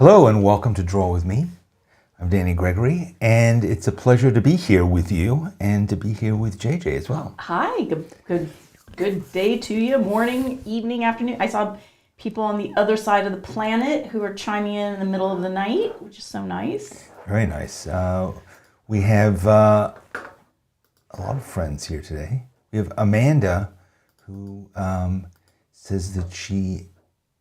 Hello and welcome to Draw With Me. I'm Danny Gregory, and it's a pleasure to be here with you and to be here with JJ as well. Hi, good day to you, morning, evening, afternoon. I saw people on the other side of the planet who are chiming in the middle of the night, which is so nice. Very nice. We have a lot of friends here today. We have Amanda, who says that she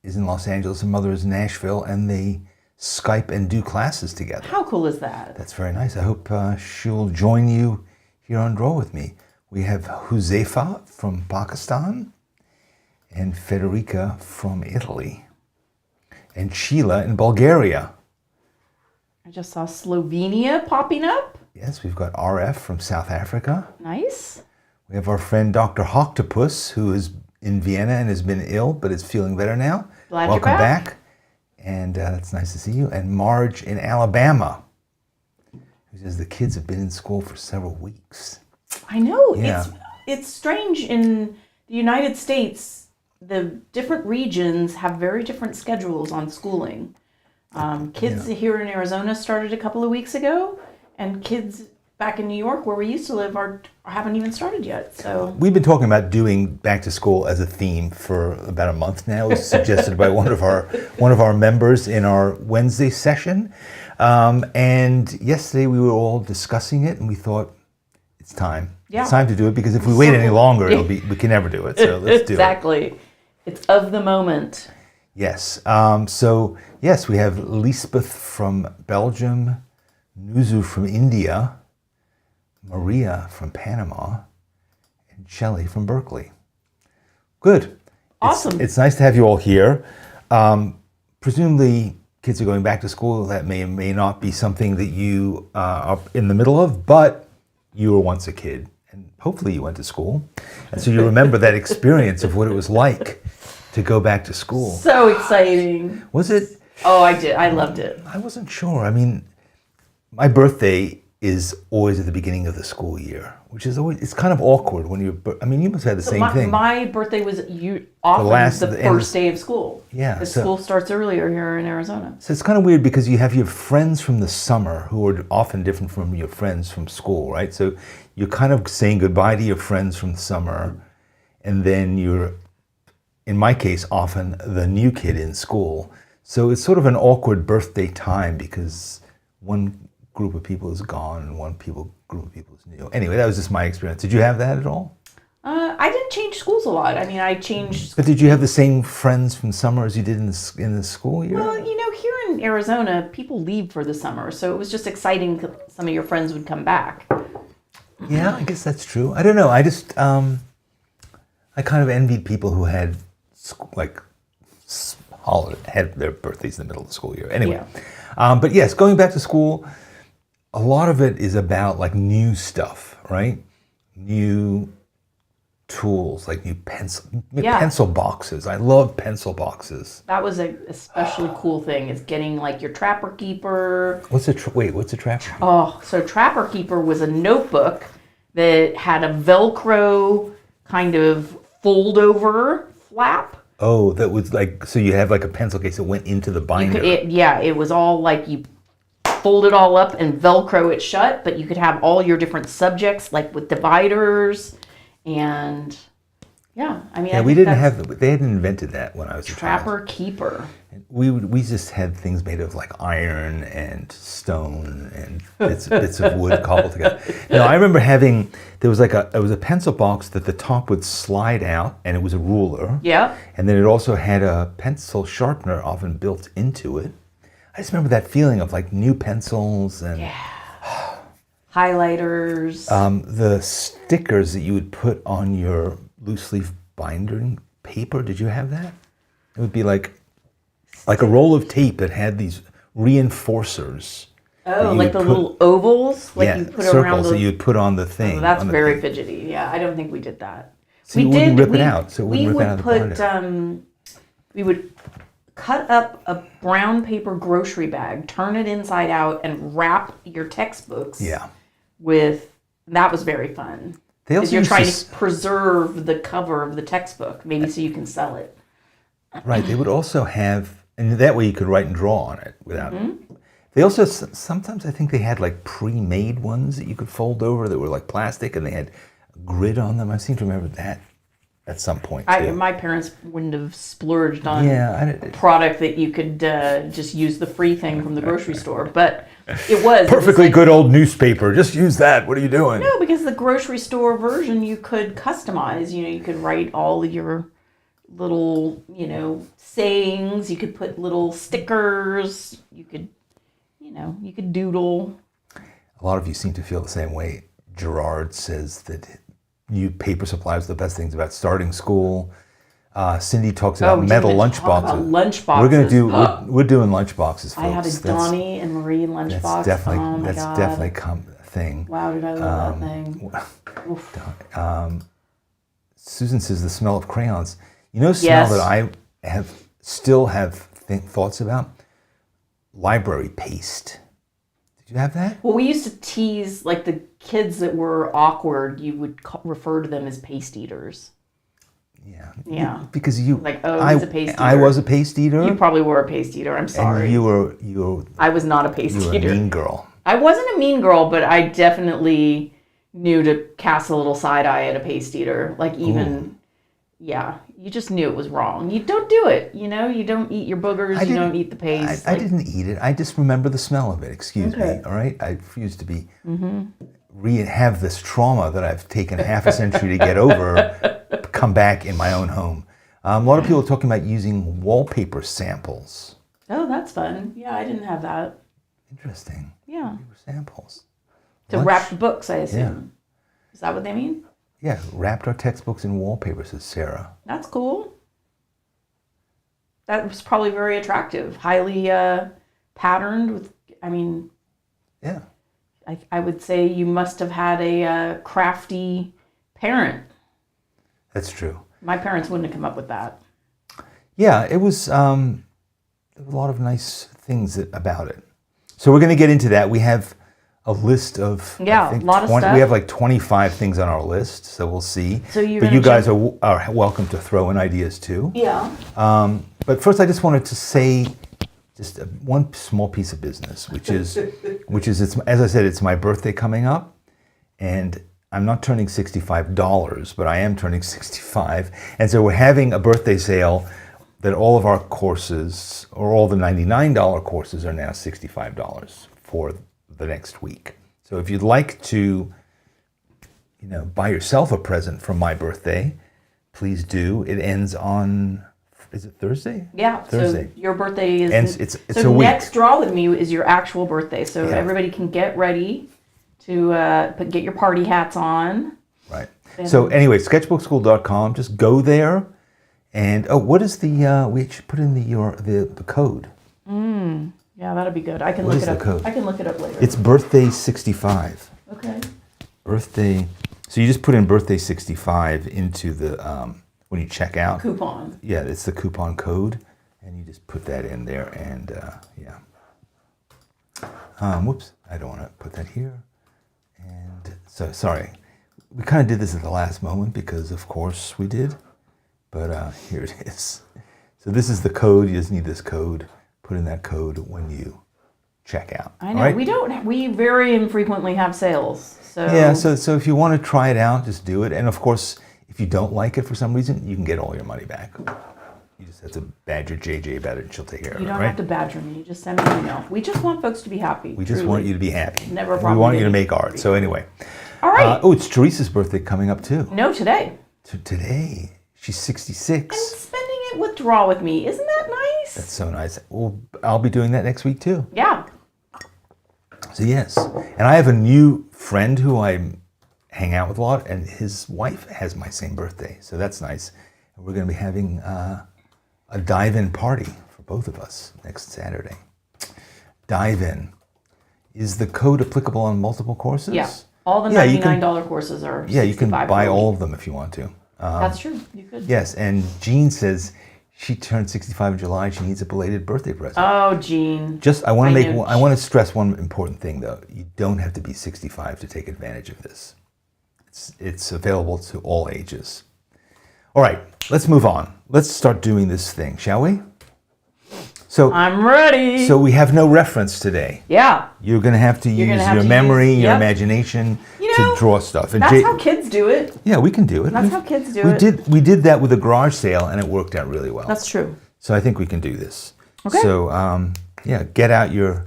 is in Los Angeles, her mother is in Nashville, and they Skype and do classes together. How cool is that? That's very nice. I hope she'll join you here on Draw With Me. We have Huzefa from Pakistan and Federica from Italy and Sheila in Bulgaria. I just saw Slovenia popping up. Yes, we've got RF from South Africa. Nice. We have our friend Dr. Hoctopus, who is in Vienna and has been ill, but is feeling better now. Glad Welcome you're back. back. And it's nice to see you. And Marge in Alabama, who says the kids have been in school for several weeks. I know. Yeah. It's strange in the United States. The different regions have very different schedules on schooling. Kids here in Arizona started a couple of weeks ago, and kids back in New York, where we used to live, haven't even started yet. So we've been talking about doing back to school as a theme for about a month now. It was suggested by one of our members in our Wednesday session. And yesterday we were all discussing it, and we thought it's time. Yeah. It's time to do it, because if we wait any longer, we can never do it. So let's do it. Exactly. It's of the moment. Yes. So yes, we have Lisbeth from Belgium, Nuzu from India, Maria from Panama, and Shelley from Berkeley. Good. Awesome. It's nice to have you all here. Presumably, kids are going back to school. That may or may not be something that you are in the middle of, but you were once a kid, and hopefully you went to school. And so you remember that experience of what it was like to go back to school. So exciting. Was it? Oh, I did. I loved it. I wasn't sure. I mean, my birthday is always at the beginning of the school year, which is always, it's kind of awkward when you must have had the same thing. My birthday was often the first day of school. Yeah. Because school starts earlier here in Arizona. So it's kind of weird, because you have your friends from the summer who are often different from your friends from school, right? So you're kind of saying goodbye to your friends from the summer, and then you're, in my case, often the new kid in school. So it's sort of an awkward birthday time, because one group of people is gone and group of people is new. Anyway, that was just my experience. Did you have that at all? I didn't change schools a lot. I mean, I changed. But did you have the same friends from summer as you did in the school year? Well, here in Arizona, people leave for the summer, so it was just exciting that some of your friends would come back. Yeah, I guess that's true. I don't know. I just I kind of envied people who had had their birthdays in the middle of the school year. Anyway, but yes, going back to school, a lot of it is about like new stuff, right? New tools, like new pencil boxes. I love pencil boxes. That was a especially cool thing, is getting like your Trapper Keeper. What's a Trapper Keeper? Oh, so Trapper Keeper was a notebook that had a Velcro kind of fold over flap. Oh, that was like, so you have like a pencil case that went into the binder. It was all like you fold it all up and Velcro it shut, but you could have all your different subjects, like with dividers, and they hadn't invented that when I was a child. Trapper Keeper. We just had things made of like iron and stone and bits of wood cobbled together. Now I remember there was a pencil box that the top would slide out, and it was a ruler. Yeah. And then it also had a pencil sharpener often built into it. I just remember that feeling of like new pencils and highlighters. The stickers that you would put on your loose leaf binding paper. Did you have that? It would be like a roll of tape that had these reinforcers. Oh, like the little ovals, you put circles that you would put on the thing. Oh, that's very fidgety. Yeah, I don't think we did that. So you wouldn't rip it out. So it wouldn't rip out of the binder. We would cut up a brown paper grocery bag, turn it inside out, and wrap your textbooks with. That was very fun. Because you're trying to preserve the cover of the textbook, maybe so you can sell it. Right. They would also have, And that way you could write and draw on it without. They also sometimes I think they had like pre-made ones that you could fold over that were like plastic and they had a grid on them. I seem to remember that at some point too. My parents wouldn't have splurged on Yeah, product that you could just use the free thing from the grocery store, but it was perfectly like, good old newspaper. Just use that. What are you doing? No, because the grocery store version you could customize. You know, you could write all of your little, sayings. You could put little stickers. You could, you could doodle. A lot of you seem to feel the same way. Gerard says that new paper supplies are the best things about starting school. Cindy talks about metal lunchboxes. We're going to do. We're doing lunchboxes, folks. I had a Donnie and Marie lunchbox. That's definitely a thing. Wow, did I love that thing? Susan says the smell of crayons. You know, smell that I still have thoughts about. Library paste. Did you have that? Well, we used to tease like the kids that were awkward. You would refer to them as paste eaters. Yeah. Because he's a paste eater. I was a paste eater. You probably were a paste eater. I'm sorry. And you were. I was not a paste eater. You were a mean girl. I wasn't a mean girl, but I definitely knew to cast a little side eye at a paste eater. Like even, you just knew it was wrong. You don't do it. You don't eat your boogers. You don't eat the paste. I didn't eat it. I just remember the smell of it. Excuse me. All right. I refuse to be have this trauma that I've taken half a century to get over. Come back in my own home. A lot of people are talking about using wallpaper samples. Oh, that's fun. Yeah, I didn't have that. Interesting. Yeah. Wallpaper samples. To wrap the books, I assume. Yeah. Is that what they mean? Yeah, wrapped our textbooks in wallpaper, says Sarah. That's cool. That was probably very attractive. Highly patterned with, Yeah. I would say you must have had a crafty parent. That's true. My parents wouldn't have come up with that. Yeah, it was there were a lot of nice things about it. So we're going to get into that. We have a list of a lot of stuff. We have like 25 things on our list, so we'll see. So you guys are welcome to throw in ideas too. Yeah. But first, I just wanted to say just one small piece of business, which is it's, as I said, it's my birthday coming up, and I'm not turning $65, but I am turning 65. And so we're having a birthday sale that all of our courses, or all the $99 courses, are now $65 for the next week. So if you'd like to, buy yourself a present for my birthday, please do. It ends on, is it Thursday? Yeah, Thursday. So your birthday is... And it's so a week. Next Draw With Me is your actual birthday. So everybody can get ready to get your party hats on. Right. So anyway, sketchbookschool.com. Just go there, and what is the? We should put in the code. Yeah, that'd be good. I can What look is it up. the code? I can look it up later. It's birthday 65. Okay. Birthday. So you just put in birthday 65 into the when you check out. Coupon. Yeah, it's the coupon code, and you just put that in there, and whoops, I don't want to put that here. And so, sorry, we kind of did this at the last moment because, of course, we did. But here it is. So this is the code. You just need this code. Put in that code when you check out. I know. Right? We very infrequently have sales. So yeah. So if you want to try it out, just do it. And of course, if you don't like it for some reason, you can get all your money back. You just have to badger JJ about it, and she'll take care of it. You don't have to badger me. You just send me an email. We just want folks to be happy. We just want you to be happy. Never a we problem. want you to make art. So anyway. All right. It's Teresa's birthday coming up too. No, today. Today. She's 66. And spending it with Draw With Me. Isn't that nice? That's so nice. Well, I'll be doing that next week too. Yeah. So yes. And I have a new friend who I hang out with a lot, and his wife has my same birthday. So that's nice. And we're going to be having a dive-in party for both of us next Saturday. Dive-in. Is the code applicable on multiple courses? Yeah. All the $99 courses are $65. Yeah, you can buy all of them if you want to. That's true. You could. Yes, and Jean says she turned 65 in July. She needs a belated birthday present. Oh, Jean. I want to stress one important thing though. You don't have to be 65 to take advantage of this. It's available to all ages. All right, let's move on. Let's start doing this thing, shall we? So I'm ready. So we have no reference today. Yeah. You're going to have to use have your to memory, use- your yep. imagination You to know, draw stuff. And That's how kids do it. yeah, we can do it. That's how kids do we it. We did that with a garage sale, and it worked out really well. That's true. So I think we can do this. Okay. So yeah, get out your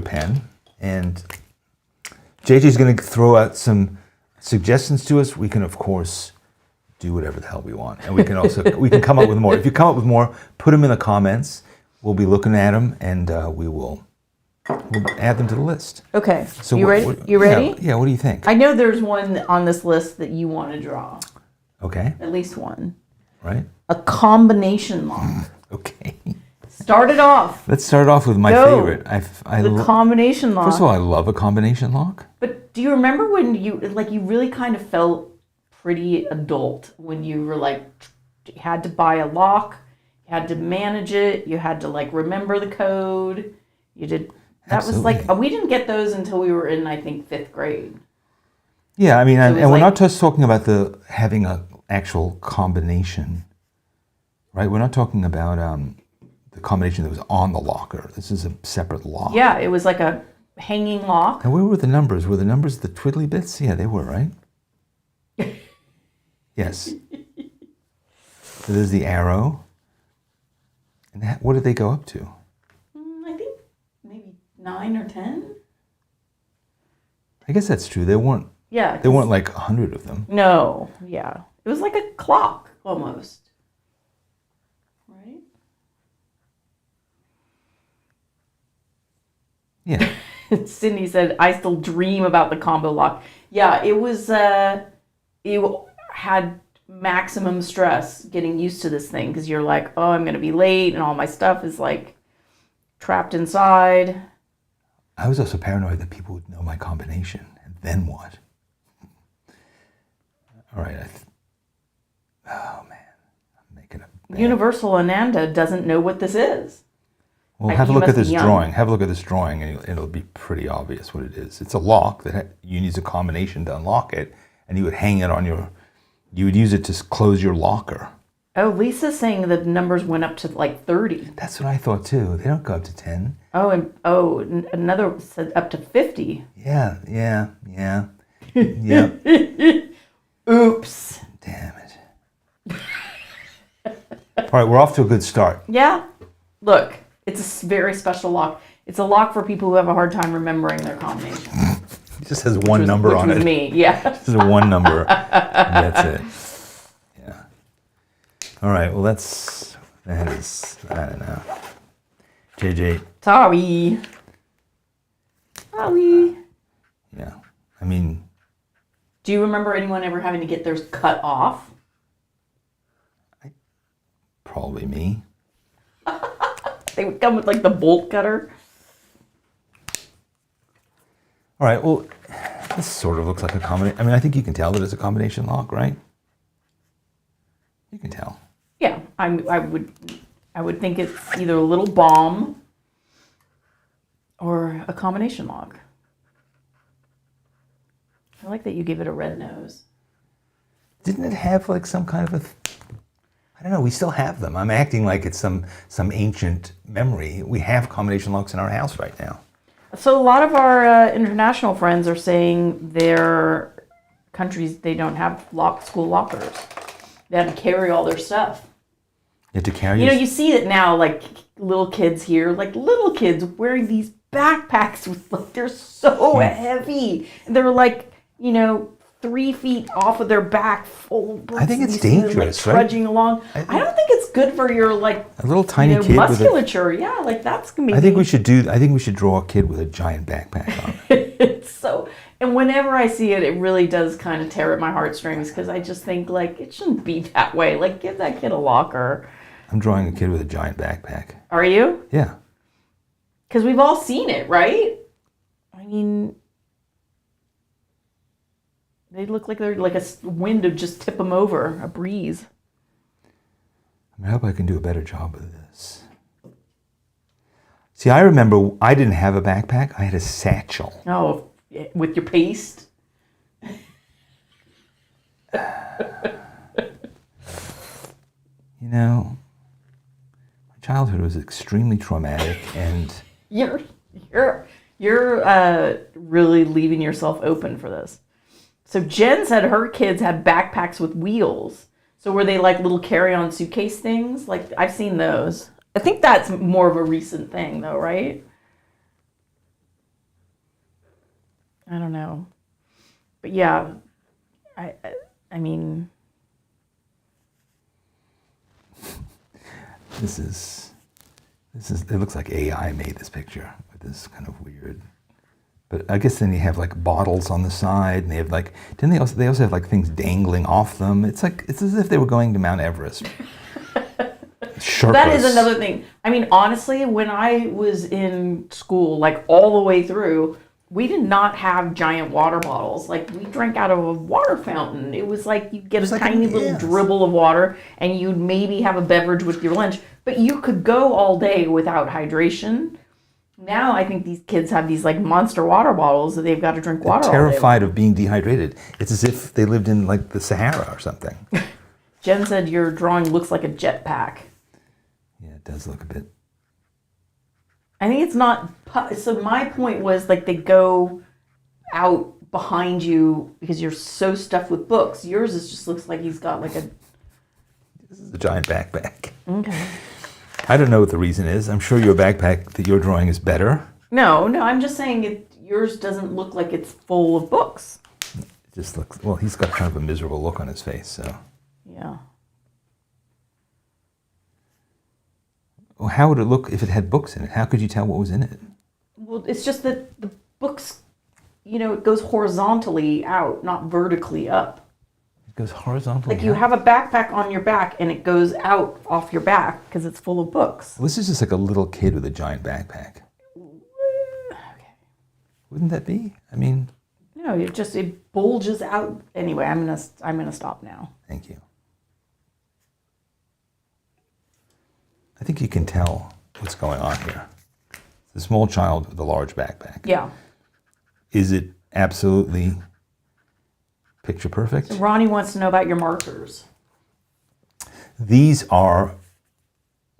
pen, and JJ's going to throw out some suggestions to us. We can, of course, do whatever the hell we want, and we can also we can come up with more. If you come up with more, put them in the comments. We'll be looking at them, and we'll add them to the list. Okay. So you ready? You ready? Yeah. What do you think? I know there's one on this list that you want to draw. Okay. At least one. Right. A combination lock. Okay. Start it off. Let's start off with my Go. favorite. The combination lock. First of all, I love a combination lock. But do you remember when you really kind of felt pretty adult when you were like, you had to buy a lock, you had to manage it, you had to like remember the code. You did. That Absolutely. was like, we didn't get those until we were in, I think, 5th grade. Yeah, I mean, So it and was we're like- not just talking about having an actual combination, right? We're not talking about the combination that was on the locker. This is a separate lock. Yeah, it was like a hanging lock. And where were the numbers? Were the numbers the twiddly bits? Yeah, they were, right? Yes. So there's the arrow. And what did they go up to? I think maybe 9 or 10. I guess that's true. There weren't Yeah. There weren't like 100 of them. No, yeah. It was like a clock almost. Right? Yeah. Cindy said, I still dream about the combo lock. Yeah, it was, you had maximum stress getting used to this thing because you're like, oh, I'm going to be late and all my stuff is like trapped inside. I was also paranoid that people would know my combination. And then what? All right. Oh, man. I'm making a bad... Universal Ananda doesn't know what this is. Well, Like, have a you look at must be this young. drawing. Have a look at this drawing, and it'll be pretty obvious what it is. It's a lock that you use a combination to unlock it, and you would hang it on your... You would use it to close your locker. Oh, Lisa's saying the numbers went up to like 30. That's what I thought, too. They don't go up to 10. Oh, and another said up to 50. Yeah. Yeah. Oops. Damn it. All right, we're off to a good start. Yeah. Look, it's a very special lock. It's a lock for people who have a hard time remembering their combination. It just has one number on Which was it. me, yeah. This is a one number. And that's it. Yeah. All right. Well, that is. I don't know. JJ. Sorry. Yeah. I mean, Do you remember anyone ever having to get theirs cut off? probably me. They would come with like the bolt cutter. All right. Well, this sort of looks like a combination. I mean, I think you can tell that it's a combination lock, right? You can tell. Yeah, I would think it's either a little bomb or a combination lock. I like that you give it a red nose. Didn't it have like some kind of a? I don't know. We still have them. I'm acting like it's some ancient memory. We have combination locks in our house right now. So a lot of our international friends are saying their countries, they don't have school lockers. They have to carry all their stuff. You have to carry. You know, you see it now, like little kids here, like little kids wearing these backpacks with like they're so heavy. They're like, 3 feet off of their back, full of books. I think it's and you see them, dangerous, like, right? trudging along. I don't think it's good for your like a little tiny kid musculature. Yeah, like that's gonna be. I think we should draw a kid with a giant backpack on. It's so. And whenever I see it, it really does kind of tear at my heartstrings because I just think like it shouldn't be that way. Like give that kid a locker. I'm drawing a kid with a giant backpack. Are you? Yeah. Because we've all seen it, right? I mean, they look like they're like a wind to just tip them over, a breeze. I hope I can do a better job with this. See, I remember I didn't have a backpack. I had a satchel. Oh, with your paste? childhood was extremely traumatic, and You're really leaving yourself open for this. So Jen said her kids had backpacks with wheels. So were they like little carry-on suitcase things? Like I've seen those. I think that's more of a recent thing though, right? I don't know. But yeah, I mean, this is it looks like AI made this picture with this kind of weird. But I guess then you have like bottles on the side, and they have like, didn't they also have like things dangling off them? It's like, it's as if they were going to Mount Everest. Sherpas. That is another thing. I mean, honestly, when I was in school, like all the way through, we did not have giant water bottles. Like we drank out of a water fountain. It was like you'd get a tiny little dribble of water, and you'd maybe have a beverage with your lunch, but you could go all day without hydration. Now I think these kids have these like monster water bottles that they've got to drink water. They're terrified of being dehydrated. It's as if they lived in like the Sahara or something. Jen said your drawing looks like a jetpack. Yeah, it does look a bit. I think it's not. So my point was like they go out behind you because you're so stuffed with books. Yours just looks like he's got like a. This is a giant backpack. Okay. I don't know what the reason is. I'm sure your backpack that you're drawing is better. No, I'm just saying yours doesn't look like it's full of books. It just looks, well, he's got kind of a miserable look on his face, so. Yeah. Well, how would it look if it had books in it? How could you tell what was in it? Well, it's just that the books, it goes horizontally out, not vertically up. It goes horizontally Like you have a backpack on your back and it goes out off your back because it's full of books. Well, this is just like a little kid with a giant backpack. Okay. Wouldn't that be? I mean. No, it bulges out. Anyway, I'm gonna stop now. Thank you. I think you can tell what's going on here. It's a small child with a large backpack. Yeah. Is it absolutely picture perfect? So Ronnie wants to know about your markers. These are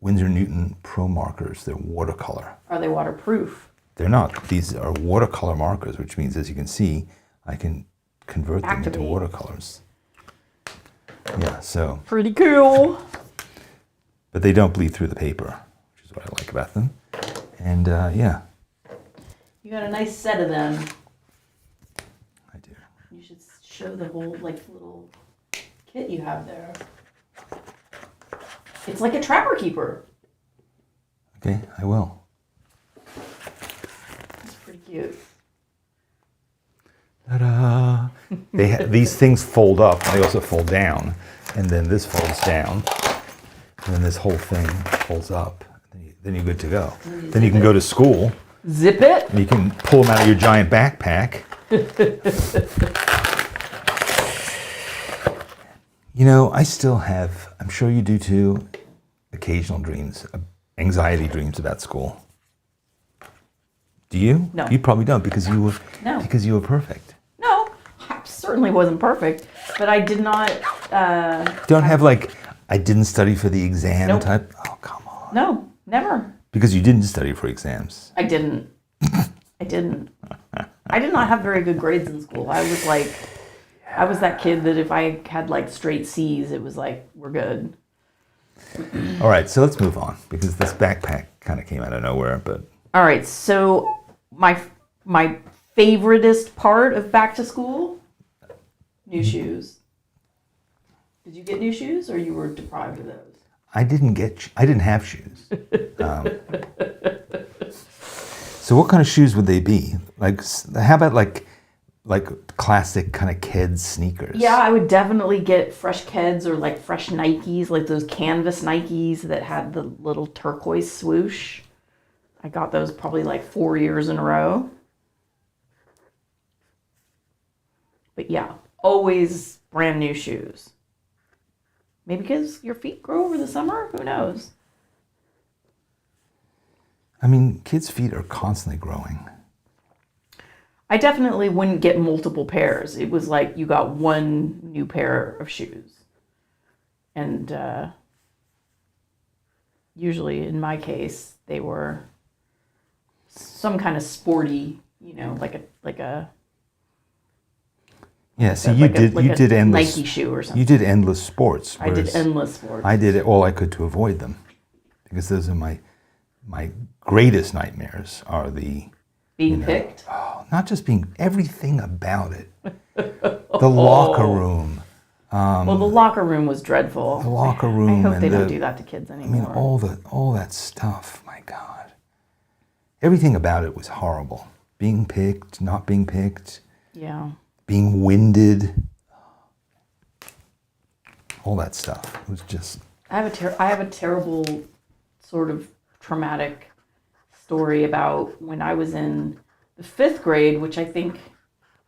Winsor Newton Pro markers. They're watercolor. Are they waterproof? They're not. These are watercolor markers, which means, as you can see, I can convert them into watercolors. Yeah, so. Pretty cool. But they don't bleed through the paper, which is what I like about them. And yeah. You got a nice set of them. I do. You should show the whole little kit you have there. It's like a trapper keeper. Okay, I will. It's pretty cute. Ta-da! These things fold up, and they also fold down, and then this folds down, and then this whole thing folds up. Then you're good to go. Then you can go to school. Zip it. And you can pull them out of your giant backpack. I still have, I'm sure you do too, occasional dreams, anxiety dreams about school. Do you? No. You probably don't because you were perfect. No, I certainly wasn't perfect, but I did not. Don't have I didn't study for the exam Nope. type? Oh, come on. No, never. Because you didn't study for exams. I didn't. I did not have very good grades in school. I was that kid that if I had straight C's, it was we're good. All right, so let's move on because this backpack kind of came out of nowhere, but. All right, so my favoriteest part of back to school, new shoes. Did you get new shoes or you were deprived of those? I didn't have shoes. So what kind of shoes would they be? How about like classic kind of kids sneakers? Yeah, I would definitely get fresh Keds or fresh Nikes, those canvas Nikes that had the little turquoise swoosh. I got those probably 4 years in a row. But yeah, always brand new shoes. Maybe because your feet grow over the summer? Who knows? I mean, kids' feet are constantly growing. I definitely wouldn't get multiple pairs. It was you got one new pair of shoes. And usually in my case, they were some kind of sporty, like a Yeah, so like you did endless Nike shoe or something. You did endless sports. I did endless sports. I did all I could to avoid them, because those are my greatest nightmares. Are the being picked. not just everything about it. The locker room. Well, the locker room was dreadful. The locker room. I hope they don't do that to kids anymore. I mean, all that stuff. My God, everything about it was horrible. Being picked, not being picked. Yeah. Being winded. All that stuff. It was just. I have a terrible, sort of traumatic story about when I was in the 5th grade, which I think.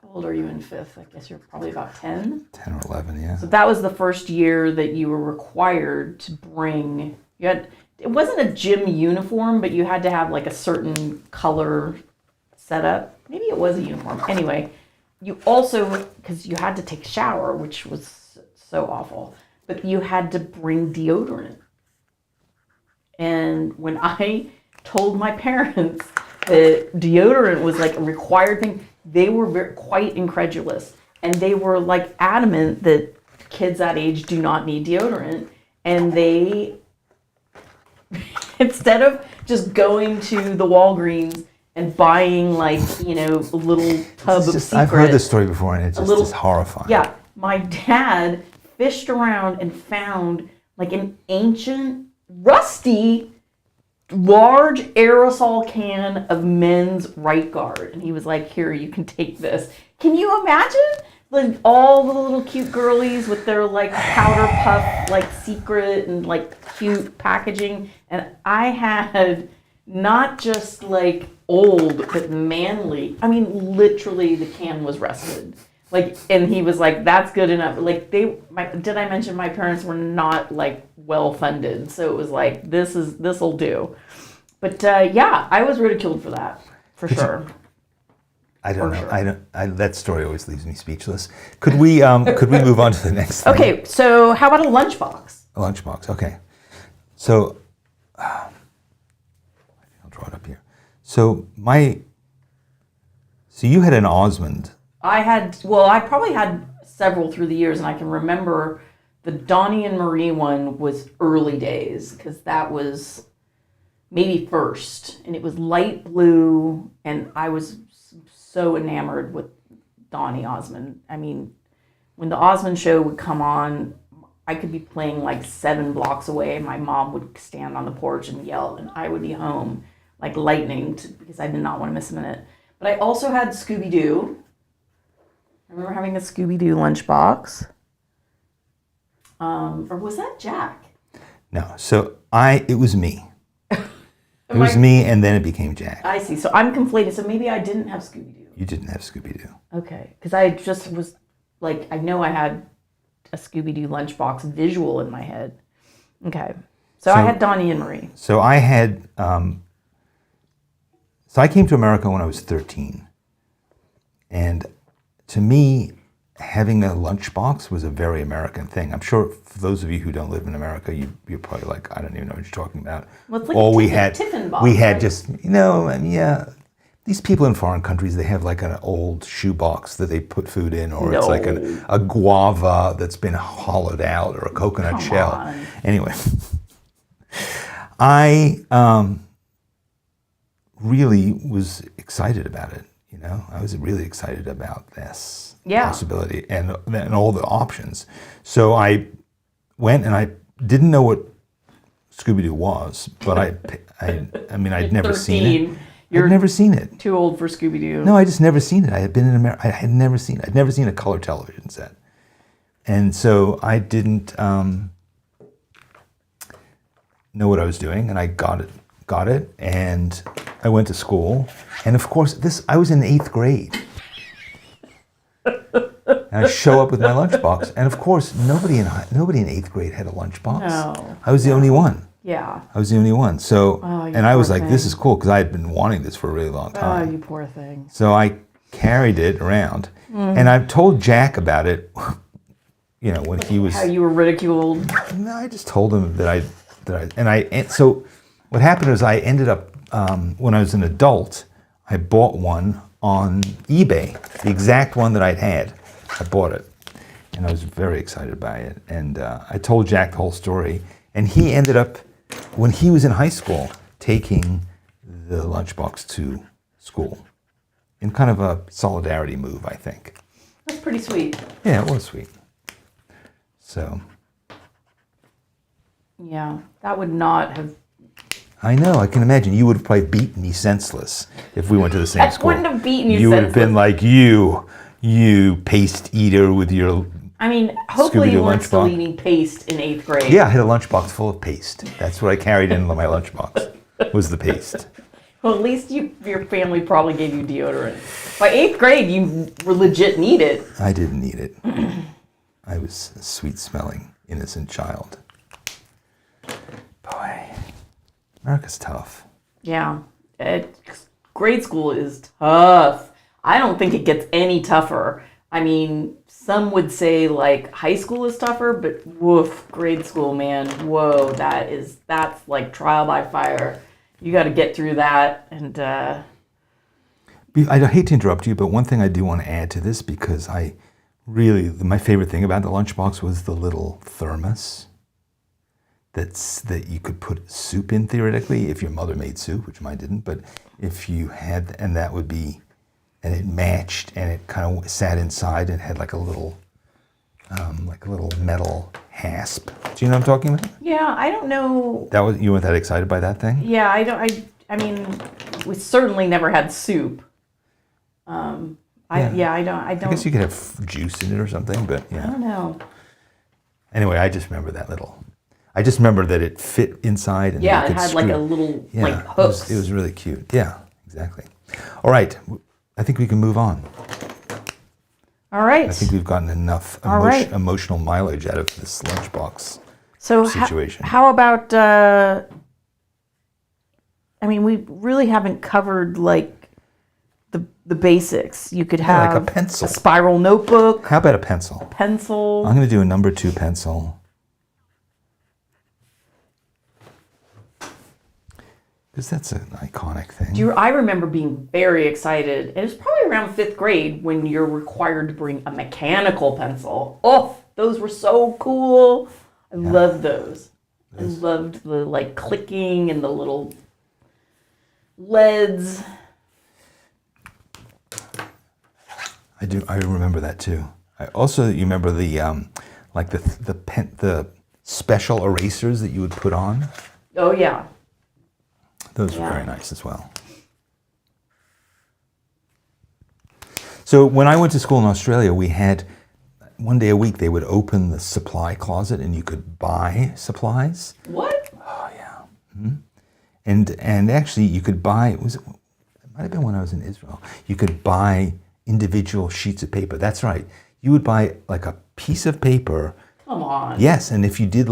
How old are you in 5th? I guess you're probably about 10. 10 or 11, yeah. So that was the first year that you were required to bring. It wasn't a gym uniform, but you had to have like a certain color setup. Maybe it was a uniform. Anyway, you also, because you had to take a shower, which was so awful, but you had to bring deodorant. And when I told my parents that deodorant was like a required thing, they were quite incredulous. And they were like adamant that kids that age do not need deodorant. And they, instead of just going to the Walgreens and buying like, a little tub of Secret. I've heard this story before, and it's just horrifying. Yeah. My dad fished around and found like an ancient, rusty, large aerosol can of men's Right Guard. And he was like, here, you can take this. Can you imagine? Like all the little cute girlies with their like powder puff, like Secret and like cute packaging. And I had not just like old, but manly. I mean, literally the can was rusted. Like, and he was like, that's good enough. Like did I mention my parents were not like well funded? So it was like, this'll do. But yeah, I was ridiculed for that, for sure. I don't know. Sure. That story always leaves me speechless. Could we move on to the next thing? Okay, so how about a lunchbox? A lunchbox, okay. So, I'll draw it up here. So you had an Osmond. I probably had several through the years, and I can remember the Donnie and Marie one was early days, because that was maybe first, and it was light blue, and I was so enamored with Donnie Osmond. I mean, when the Osmond show would come on, I could be playing like 7 blocks away, and my mom would stand on the porch and yell, and I would be home like lightning because I did not want to miss a minute. But I also had Scooby-Doo. I remember having a Scooby-Doo lunchbox. Or was that Jack? No, so it was me. It was me, and then it became Jack. I see. So I'm conflated. So maybe I didn't have Scooby-Doo. You didn't have Scooby-Doo. Okay. Because I just was like, I know I had a Scooby-Doo lunchbox visual in my head. Okay. So I had Donnie and Marie. So I had, so I came to America when I was 13. And to me, having a lunchbox was a very American thing. I'm sure for those of you who don't live in America, you're probably like, I don't even know what you're talking about. Well, it's like tiffin box, we had right? just, I mean, yeah. These people in foreign countries, they have like an old shoebox that they put food in, or it's like a guava that's been hollowed out, or a coconut shell. On. Anyway, I really was excited about it. I was really excited about this possibility and all the options. So I went, and I didn't know what Scooby-Doo was, but I mean, I'd never seen it. I'd never seen it. Too old for Scooby-Doo. No, I just never seen it. I had been in America. I had never seen it. I'd never seen a color television set. And so I didn't know what I was doing, and I got it, and I went to school. And of course, I was in 8th grade. And I show up with my lunchbox, and of course, nobody in 8th grade had a lunchbox. No. I was the only one. Yeah. I was the only one. So, and I was like, this is cool, because I had been wanting this for a really long time. Oh, you poor thing. So I carried it around, and I told Jack about it, when he was... How you were ridiculed. No, I just told him that And so what happened is I ended up, when I was an adult, I bought one on eBay, the exact one that I'd had. I bought it, and I was very excited by it. And I told Jack the whole story, and he ended up, when he was in high school, taking the lunchbox to school in kind of a solidarity move, I think. That's pretty sweet. Yeah, it was sweet. So. Yeah, that would not have. I know, I can imagine. You would have probably beaten me senseless if we went to the same school. I wouldn't have beaten you You would have senseless. been like, you paste eater with your... I mean, hopefully Scooby-Doo you weren't still lunchbox. eating paste in 8th grade. Yeah, I had a lunchbox full of paste. That's what I carried in my lunchbox, was the paste. Well, at least your family probably gave you deodorant. By 8th grade, you were legit need it. I didn't need it. I was a sweet-smelling, innocent child. Boy, America's tough. Yeah, grade school is tough. I don't think it gets any tougher. I mean, some would say like high school is tougher, but woof, grade school, man, whoa, that's like trial by fire. You got to get through that, and I hate to interrupt you, but one thing I do want to add to this, because my favorite thing about the lunchbox was the little thermos that you could put soup in, theoretically, if your mother made soup, which mine didn't, but if you had, and that would be, and it matched, and it kind of sat inside and had like a little metal hasp. Do you know what I'm talking about? yeah, I don't know. You weren't that excited by that thing? Yeah, I mean, we certainly never had soup. I don't. I guess you could have juice in it or something, but I yeah. don't know. Anyway, I just remember that little. I just remember that it fit inside, and Yeah, you it could had like screw- a little Yeah, like hooks. It was really cute. Yeah, exactly. All right, I think we can move on. All right. I think we've gotten enough All right. emotional mileage out of this lunchbox So situation. how about? I mean, we really haven't covered like the basics. You could have like a pencil. spiral notebook, How about a pencil? pencil. I'm going to do a number 2 pencil. Because that's an iconic thing. I remember being very excited. It was probably around 5th grade when you're required to bring a mechanical pencil. Oh, those were so cool. I loved those. I loved the like clicking and the little LEDs. I remember that too. I also, you remember the like the special erasers that you would put on? Oh yeah. Those were Yeah. very nice as well. So when I went to school in Australia, we had one day a week they would open the supply closet and you could buy supplies. What? Oh yeah. And actually you could buy, it might have been when I was in Israel. You could buy individual sheets of paper. That's right. You would buy like a piece of paper. Come on. Yes, and if you had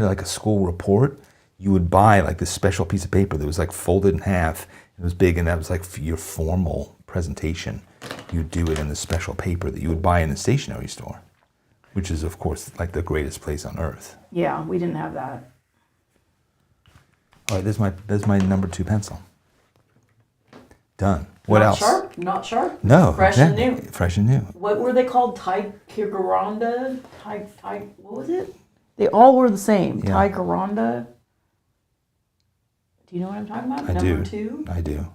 like a school report, you would buy like this special piece of paper that was like folded in half. It was big, and that was like for your formal presentation. You'd do it in the special paper that you would buy in the stationery store, which is of course like the greatest place on earth. Yeah, we didn't have that. All right, there's my number 2 pencil. Done. What Not else? Sharp? Not sharp? No. Fresh exactly. and new. Fresh and new. What were they called? Tigeranda? What was it? They all were the same. Yeah. Tigeranda. Do you know what I'm talking about? I Number do. 2? I do.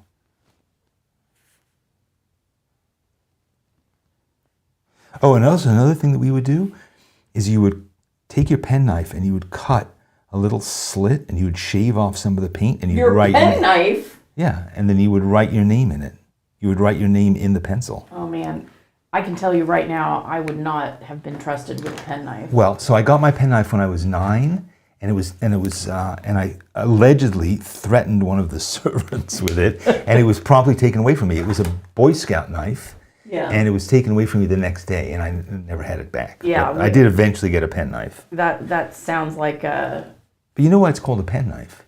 Oh, and also another thing that we would do is you would take your penknife and you would cut a little slit and you would shave off some of the paint and you'd Your write. penknife? Yeah, and then you would write your name in it. You would write your name in the pencil. Oh man, I can tell you right now, I would not have been trusted with a penknife. Well, so I got my penknife when I was 9, and I allegedly threatened one of the servants with it, and it was promptly taken away from me. It was a Boy Scout knife. Yeah. And it was taken away from me the next day, and I never had it back. Yeah, But I did eventually get a penknife. That sounds like a. But you know why it's called a penknife?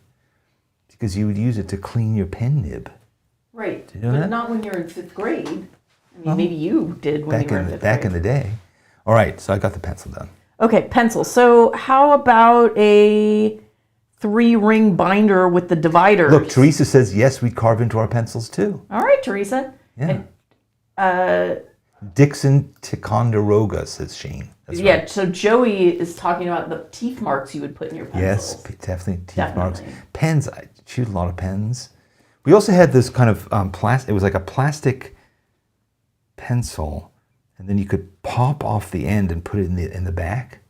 Because you would use it to clean your pen nib. Right. Did you know but that? not when you're in 5th grade. I mean, maybe you did when you were in 5th Back in grade. the day. All right, so I got the pencil done. Okay, pencil. So how about a 3-ring binder with the dividers. Look, Teresa says, yes, we carve into our pencils too. All right, Teresa. Yeah. And, Dixon Ticonderoga, says Shane. That's yeah, right. so Joey is talking about the teeth marks you would put in your Yes, pencils. definitely teeth marks. Definitely. Pens, I chewed a lot of pens. We also had this kind of plastic, it was like a plastic pencil, and then you could pop off the end and put it in the back,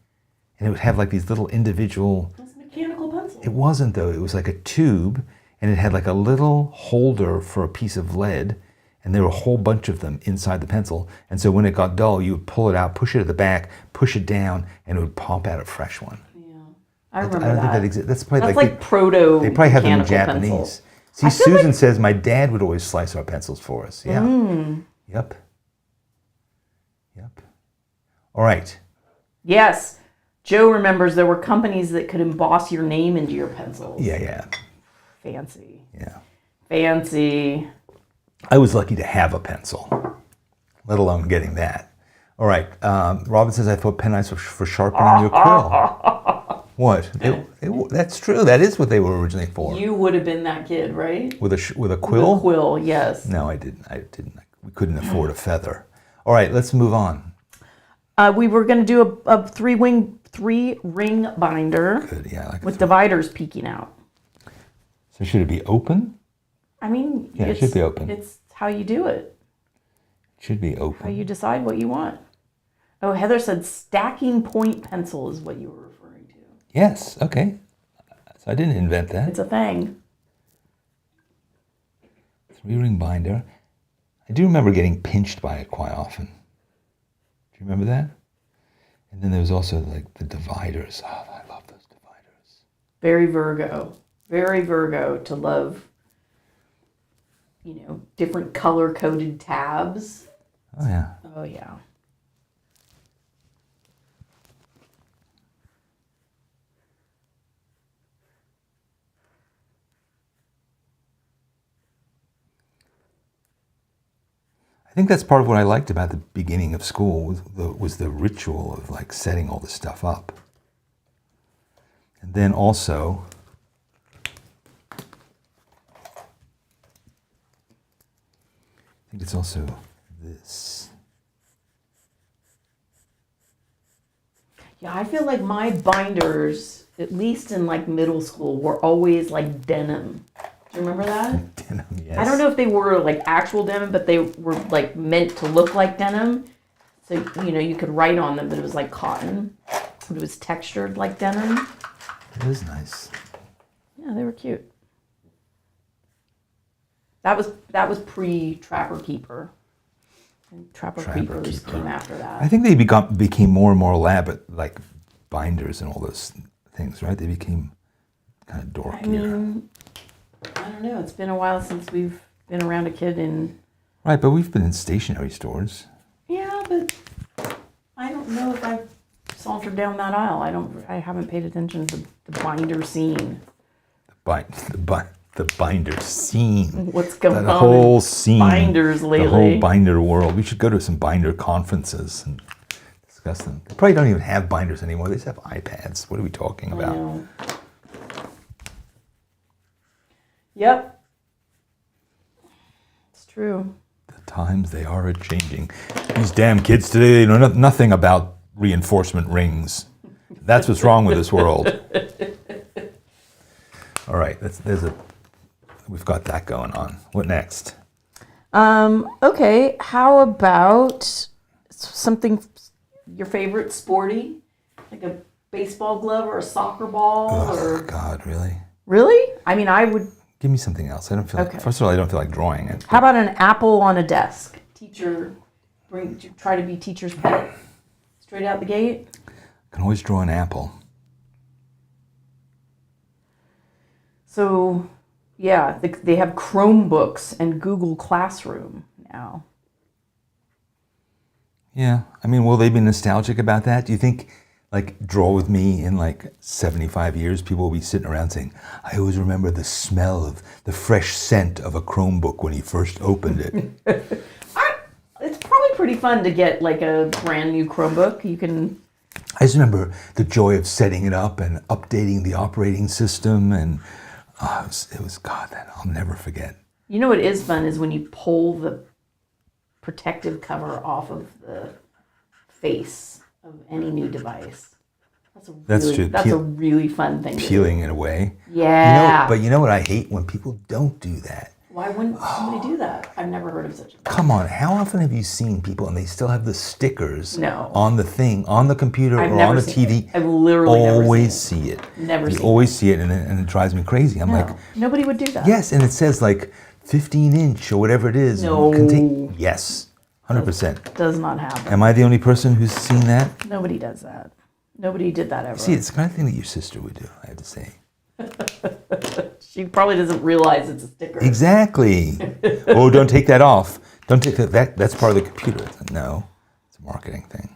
and it would have like these little individual... It's a mechanical pencil. It wasn't though, it was like a tube, and it had like a little holder for a piece of lead, and there were a whole bunch of them inside the pencil. And so when it got dull, you would pull it out, push it at the back, push it down, and it would pop out a fresh one. Yeah, I remember I don't that. think that exists. That's probably That's like proto. they probably have them in mechanical Japanese. pencil. See, Susan says my dad would always slice our pencils for us. Yeah. Yep. Yep. All right. Yes. Joe remembers there were companies that could emboss your name into your pencils. Yeah. Fancy. Yeah. Fancy. I was lucky to have a pencil, let alone getting that. All right. Robin says, I thought pen knives were for sharpening your quill. What? That's true. That is what they were originally for. You would have been that kid, right? With a quill? With a quill, yes. No, I didn't. We couldn't afford a feather. All right, let's move on. We were going to do a three-ring binder. Good, yeah. With dividers peeking out. So should it be open? I mean, yeah, it should be open. It's how you do it. It should be open. How you decide what you want. Oh, Heather said stacking point pencil is what you were referring to. Yes, okay. So I didn't invent that. It's a thing. 3-ring binder. I do remember getting pinched by it quite often. Do you remember that? And then there was also like the dividers. Oh, I love those dividers. Very Virgo. Very Virgo to love, different color-coded tabs. Oh, yeah. Oh, yeah. I think that's part of what I liked about the beginning of school was the ritual of like setting all this stuff up. And then also, I think it's also this. Yeah, I feel like my binders, at least in like middle school, were always like denim. Do you remember that? Denim, yes. I don't know if they were like actual denim, but they were like meant to look like denim. So, you could write on them, but it was like cotton. But it was textured like denim. It is nice. Yeah, they were cute. That was pre-Trapper Keeper. And Trapper Keepers came after that. I think they became more and more elaborate, like binders and all those things, right? They became kind of dorkier. I mean, I don't know. It's been a while since we've been around a kid in... Right, but we've been in stationery stores. Yeah, but I don't know if I've sauntered down that aisle. I haven't paid attention to the binder scene. The binder scene. What's going on? The whole scene. Binders lately. The whole binder world. We should go to some binder conferences and discuss them. They probably don't even have binders anymore. They just have iPads. What are we talking about? I know. Yep. It's true. The times they are a-changing. These damn kids today, they know nothing about reinforcement rings. That's what's wrong with this world. All right, we've got that going on. What next? Okay, how about something, your favorite sporty? Like a baseball glove or a soccer ball? Oh, God, really? Really? I mean, I would... Give me something else. I don't feel like, first of all, I don't feel like drawing it. How about an apple on a desk? Try to be teacher's pet straight out the gate? I can always draw an apple. So, yeah, they have Chromebooks and Google Classroom now. Yeah. I mean, will they be nostalgic about that? Do you think, like, Draw With Me in, like, 75 years, people will be sitting around saying, I always remember the smell of the fresh scent of a Chromebook when he first opened it. It's probably pretty fun to get, like, a brand new Chromebook. You can I just remember the joy of setting it up and updating the operating system, and it was God, that I'll never forget. You know what is fun is when you pull the protective cover off of the face of any new device. That's true. That's a really fun thing. Peeling it away. Yeah. But you know what I hate? When people don't do that. Why wouldn't somebody do that? I've never heard of such a thing. Come on, how often have you seen people and they still have the stickers No. on the thing, on the computer I've or never on the seen TV? it. I've literally never always seen see it. Never You seen always see it, and it drives me crazy. I'm like, nobody would do that. yes, and it says like 15-inch or whatever it is. No. Yes, 100%. Does not happen. Am I the only person who's seen that? Nobody does that. Nobody did that ever. See, it's the kind of thing that your sister would do, I have to say. She probably doesn't realize it's a sticker. Exactly. Oh, don't take that off. Don't take that. That's part of the computer. No, it's a marketing thing.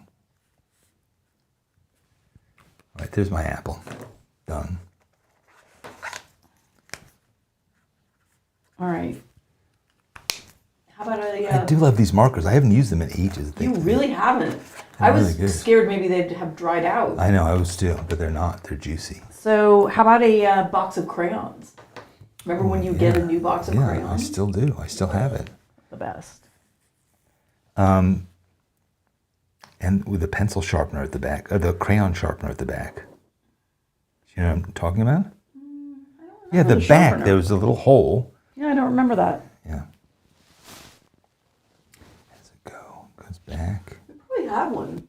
All right, there's my apple. Done. All right. How about I do love these markers. I haven't used them in ages. You really haven't. They're I was really good. scared maybe they'd have dried out. I know, I was too, but they're not. They're juicy. So how about a box of crayons? Remember when you get a new box of crayons? Yeah, I still do. I still have it. The best. And with the pencil sharpener at the back, or the crayon sharpener at the back. You know what I'm talking about? Yeah, the back, sharpener. there was a little hole. Yeah, I don't remember that. Yeah. As it goes back. You probably have one.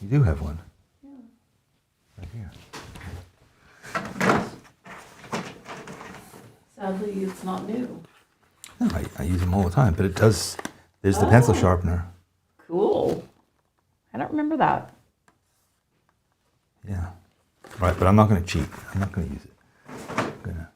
You do have one. Yeah. Right here. Sadly, it's not new. No, I use them all the time, but it does, there's the pencil sharpener. Cool. I don't remember that. Yeah. Right, but I'm not going to cheat. I'm not going to use it. I'm going to.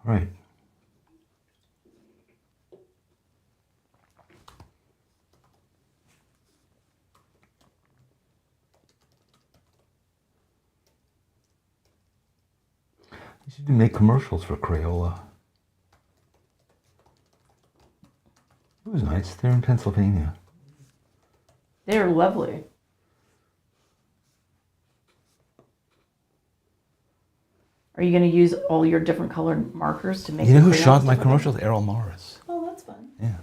Right. You should make commercials for Crayola. It was nice. They're in Pennsylvania. They're lovely. Are you going to use all your different colored markers to make? You know who crayons shot my different? commercials? Errol Morris. Oh, that's fun. Yeah.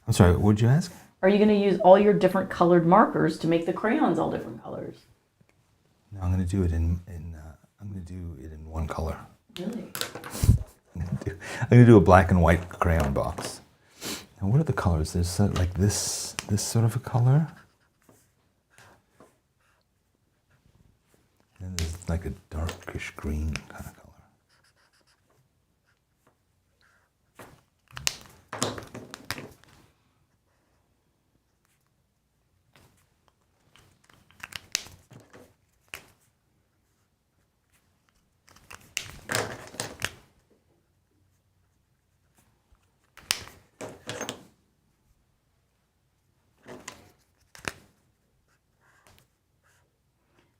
I'm sorry. What did you ask? Are you going to use all your different colored markers to make the crayons all different colors? No, I'm going to do it in one color. Really? I'm going to do a black and white crayon box. Now, what are the colors? There's like this sort of a color. And there's like a darkish green kind of color.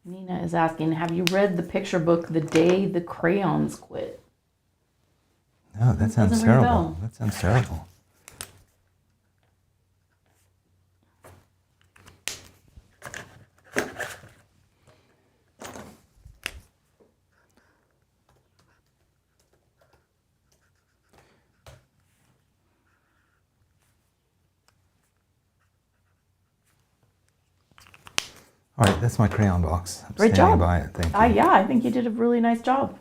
Nina is asking, have you read the picture book, The Day the Crayons Quit? No, that sounds doesn't ring a terrible. bell. That sounds terrible. All right, that's my crayon box. I'm Great standing job. by it. Thank you. Yeah, I think you did a really nice job.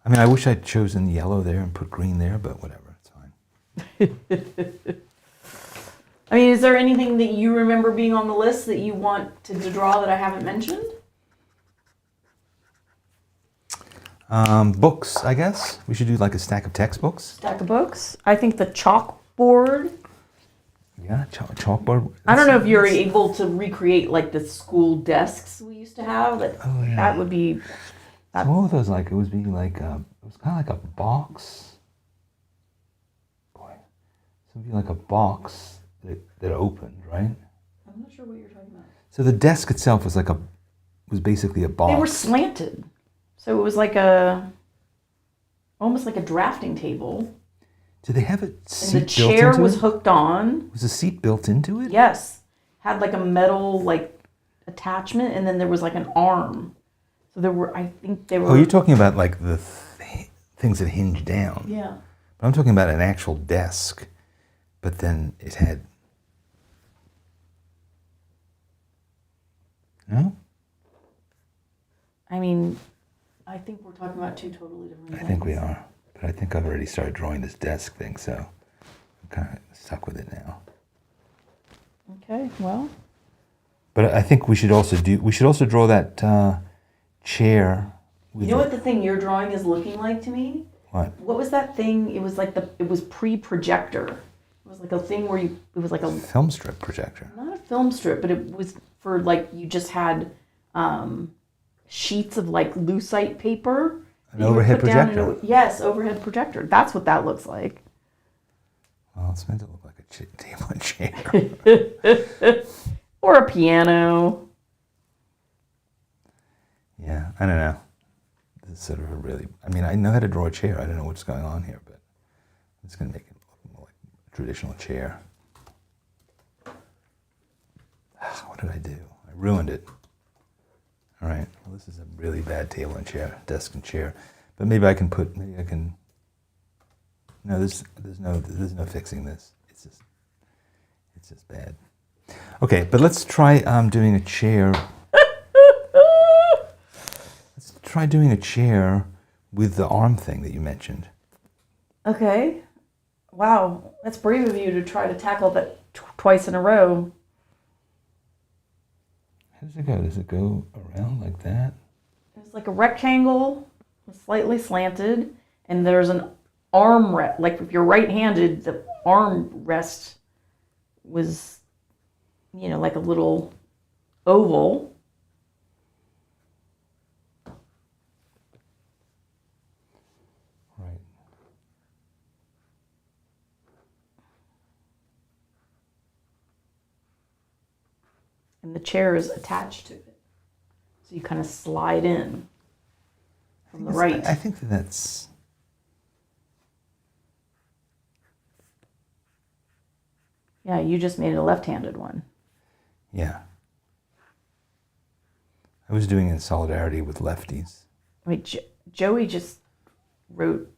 I mean, I wish I'd chosen yellow there and put green there, but whatever, it's fine. I mean, is there anything that you remember being on the list that you want to draw that I haven't mentioned? Books, I guess. We should do like a stack of textbooks. Stack of books. I think the chalkboard Yeah, chalkboard. I don't know if you're able to recreate like the school desks we used to have. But Oh, yeah. that would be. So what was those like? It was being like it was kind of like a box. Boy, so it'd be like a box that opened, right? I'm not sure what you're talking about. So the desk itself was basically a box. They were slanted, so it was like almost like a drafting table. Did they have a seat And the chair built into was it? hooked on. Was the seat built into it? Yes, had like a metal like attachment, and then there was like an arm. So there were, I think they were. Oh, you're talking about like the things that hinge down. Yeah. But I'm talking about an actual desk, but then it had. No? I mean, I think we're talking about two totally different things. I think we are. But I think I've already started drawing this desk thing, so I'm kind of stuck with it now. Okay, well. But I think we should also draw that chair. You know what the thing you're drawing is looking like to me? What? What was that thing? It was like it was pre-projector. It was like a thing where it was like a film strip projector. Not a film strip, but it was for like you just had sheets of like lucite paper. An overhead projector. Yes, overhead projector. That's what that looks like. Well, it's meant to look like a table and chair. Or a piano. Yeah, I don't know. This is sort of I mean, I know how to draw a chair. I don't know what's going on here, but I'm just going to make it look more like a traditional chair. What did I do? I ruined it. All right. Well, this is a really bad table and chair, desk and chair. But maybe I can. No, there's no fixing this. It's just bad. Okay, but let's try doing a chair. Let's try doing a chair with the arm thing that you mentioned. Okay. Wow, that's brave of you to try to tackle that twice in a row. How does it go? Does it go around like that? It's like a rectangle, slightly slanted, and there's an arm rest. Like if you're right-handed, the arm rest was, like a little oval. Right. And the chair is attached to it. So you kind of slide in from the right. I think that's... Yeah, you just made it a left-handed one. Yeah. I was doing it in solidarity with lefties. I mean, Joey just wrote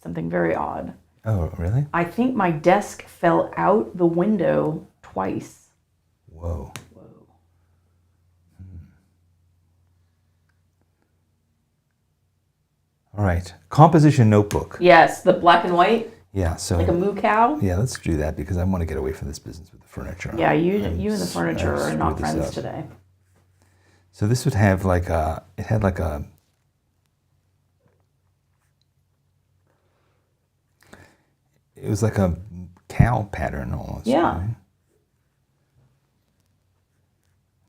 something very odd. Oh, really? I think my desk fell out the window twice. Whoa. All right. Composition notebook. Yes, the black and white. Yeah, so... Like a moo cow? Yeah, let's do that because I want to get away from this business with the furniture. Yeah, you and the furniture are not friends today. So this would have like a... It had like a... It was like a cow pattern almost. Yeah. Right?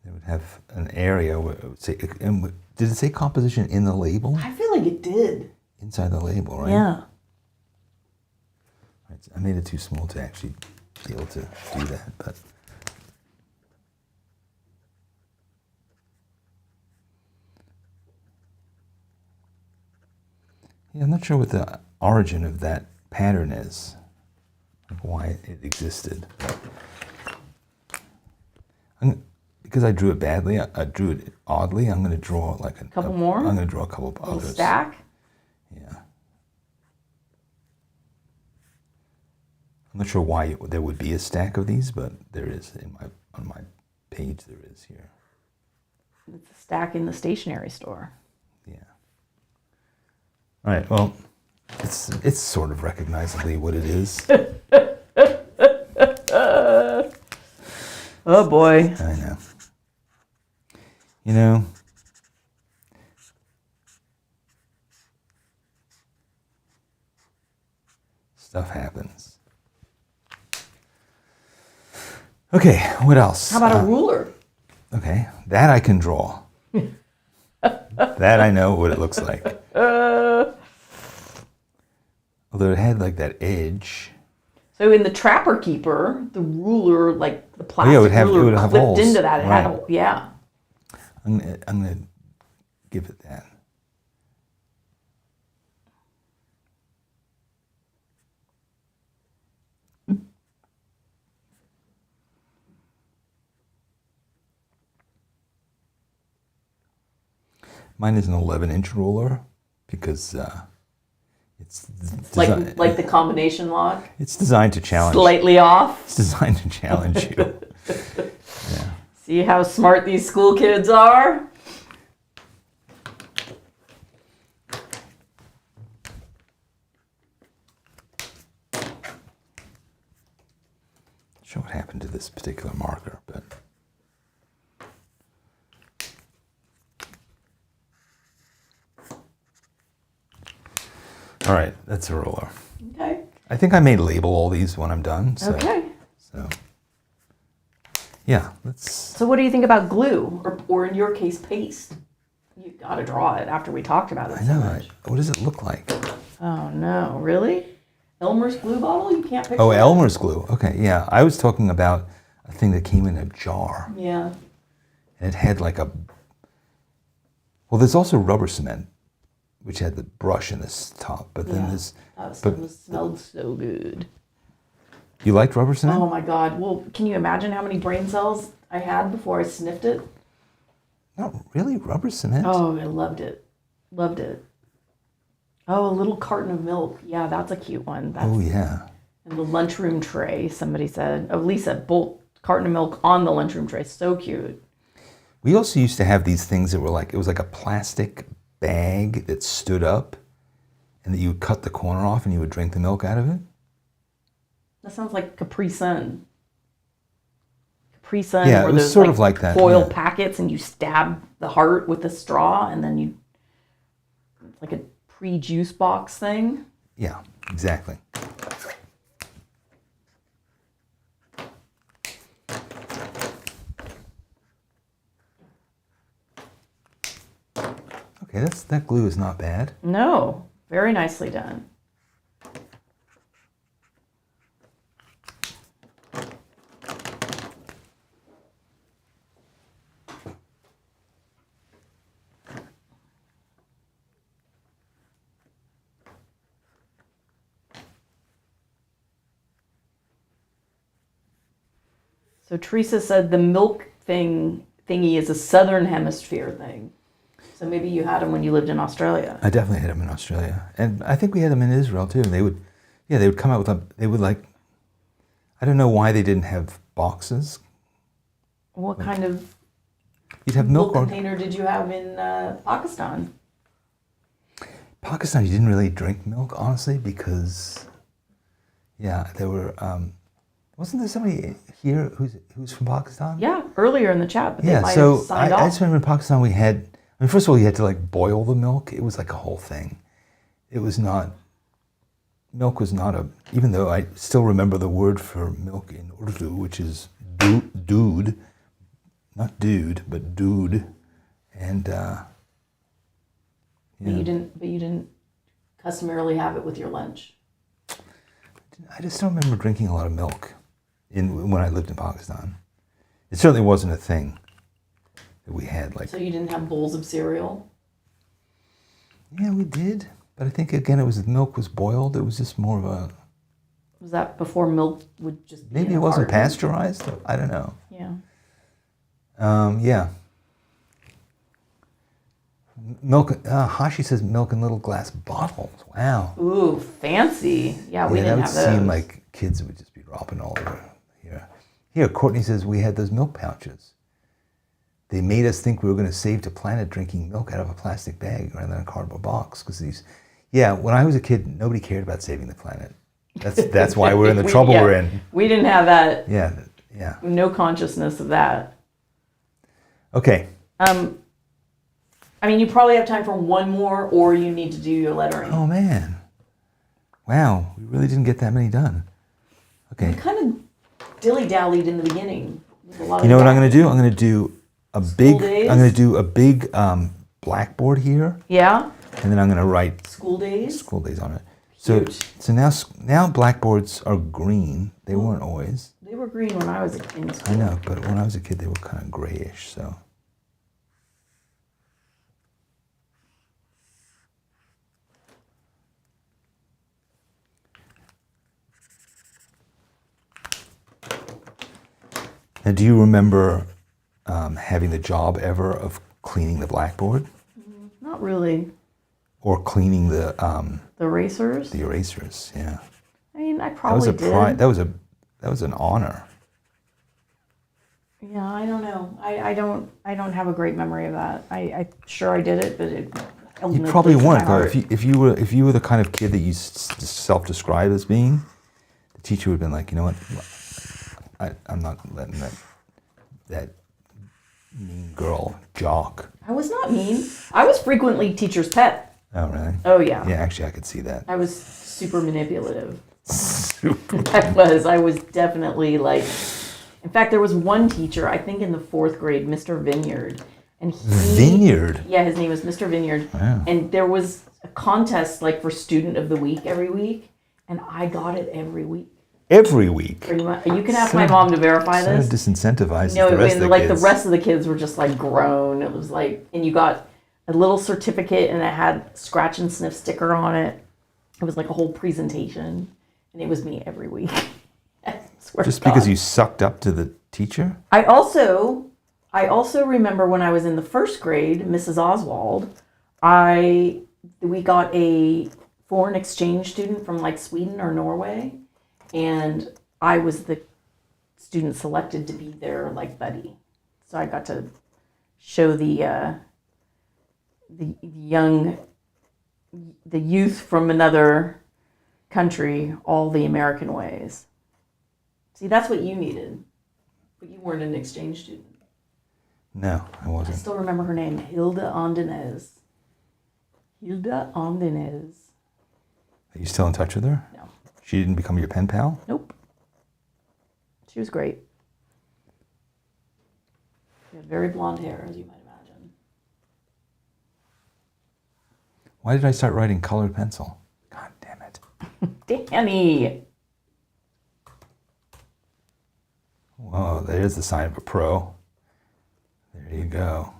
It would have an area where it would say... Did it say composition in the label? I feel like it did. Inside the label, right? Yeah. I made it too small to actually be able to do that, but... Yeah, I'm not sure what the origin of that pattern is, like why it existed. Because I drew it badly, I drew it oddly, I'm going to draw like a couple more? I'm going to draw a couple of others. Stack? Yeah. I'm not sure why there would be a stack of these, but there is on my page. There is here. It's a stack in the stationery store. Yeah. All right. Well, it's sort of recognizably what it is. Oh boy. I know. You know. Stuff happens. Okay, what else? How about a ruler? Okay, that I can draw. That I know what it looks like. Although it had like that edge. So in the Trapper Keeper, the ruler, like the plastic it would have ruler clipped holes. into that. It had Right. yeah. I'm gonna give it that. Mine is an 11-inch ruler because it's Like the combination lock. It's designed to challenge. Slightly off. It's designed to challenge you. Yeah. See how smart these school kids are? Sure what happened to this particular marker, but all right, that's a ruler. Okay. I think I may label all these when I'm done. So, Okay. So yeah, let's. So what do you think about glue, or in your case, paste? You got to draw it after we talked about it I so know. much. What does it look like? Oh no, really? Elmer's glue bottle? You can't picture Oh, that? Elmer's glue. Okay, yeah. I was talking about a thing that came in a jar, Yeah. and it had like a. Well, there's also rubber cement, which had the brush in this top, but then Yeah. there's. That smelled so good. You liked rubber cement? Oh my God. Well, can you imagine how many brain cells I had before I sniffed it? Not really rubber cement. Oh, I loved it. Loved it. Oh, a little carton of milk. Yeah, that's a cute one. That's Oh yeah. in the lunchroom tray, somebody said. Oh, Lisa, both carton of milk on the lunchroom tray. So cute. We also used to have these things that were like, it was like a plastic bag that stood up and that you would cut the corner off and you would drink the milk out of it. That sounds like Capri Sun. Capri Sun, Yeah, where it was there's sort of like that, foil yeah. packets and you stab the heart with a straw and then you, it's like a pre-juice box thing. Yeah, exactly. Okay, that glue is not bad. No, very nicely done. So Teresa said the milk thingy is a southern hemisphere thing. So maybe you had them when you lived in Australia. I definitely had them in Australia, and I think we had them in Israel too. They would come out with they would like. I don't know why they didn't have boxes. What kind of You'd have milk milk. container did you have in Pakistan? Pakistan, you didn't really drink milk, honestly, because, yeah, there were. Wasn't there somebody here who's from Pakistan? Yeah, earlier in the chat, but they Yeah. might So have signed I off. just remember in Pakistan we had. I mean, first of all, you had to like boil the milk. It was like a whole thing. It was not. Milk was not a. Even though I still remember the word for milk in Urdu, which is dood, not dude, but dood, and. But you didn't customarily have it with your lunch. I just don't remember drinking a lot of milk when I lived in Pakistan. It certainly wasn't a thing that we had. Like, So you didn't have bowls of cereal? yeah, we did, but I think again the milk was boiled. It was just more of a. Was that before milk would just be Maybe in it a wasn't carton? pasteurized. I don't know. Yeah. Yeah. Milk. Hashi says milk in little glass bottles. Wow. Ooh, fancy. Yeah, we Yeah, that didn't would have those. seem like kids would just be dropping all over here. Here, Courtney says we had those milk pouches. They made us think we were going to save the planet drinking milk out of a plastic bag rather than a cardboard box. Because these, yeah, when I was a kid, nobody cared about saving the planet. That's why we're in the trouble we're in. We didn't have that. Yeah, yeah. No consciousness of that. Okay. I mean, you probably have time for one more, or you need to do your lettering. Oh man, wow, we really didn't get that many done. Okay. We kind of dilly-dallied in the beginning. With a lot of You know what I'm going to yapping. do? I'm going to do a School big. days? I'm going to do a big blackboard here, Yeah? and then I'm going to write School days? school days on it. So Cute. so now blackboards are green. They weren't always. They were green when I was in school. I know, but when I was a kid, they were kind of grayish. So. Now, do you remember having the job ever of cleaning the blackboard Not really. or cleaning the The erasers? erasers? Yeah, I mean, I that was probably a did. pride. That was an honor. Yeah, I don't know. I don't have a great memory of that. I sure I did it, but it held You no probably place in my weren't though. heart. If you were the kind of kid that you self-describe as being, the teacher would have been like, you know what, I'm not letting that mean girl jock. I was not mean. I was frequently teacher's pet. Oh really? Oh yeah. Yeah, actually, I could see that. I was super manipulative. Super. I was definitely like. In fact, there was one teacher, I think in the 4th grade, Mr. Vineyard, and Vineyard. Yeah, his name was Mr. Vineyard, Wow. and there was a contest like for Student of the Week every week, and I got it every week. Every week. Pretty much. You can ask my mom to verify Sort of this. disincentivizes No, the rest of the like kids. the rest of the kids were just like grown. It was like, and you got a little certificate, and it had scratch and sniff sticker on it. It was like a whole presentation, and it was me every week. I swear Just to God. because you sucked up to the teacher? I also remember when I was in the 1st grade, Mrs. Oswald, we got a foreign exchange student from like Sweden or Norway, and I was the student selected to be their like buddy. So I got to show the youth from another country all the American ways. See, that's what you needed, but you weren't an exchange student. No, I I wasn't. still remember her name, Hilda Ondenez. Hilda Ondenez. Are you still in touch with her? No. She didn't become your pen pal? Nope. She was great. She had very blonde hair, as you might imagine. Why did I start writing colored pencil? God damn it. Danny! Whoa, there's the sign of a pro. There you go.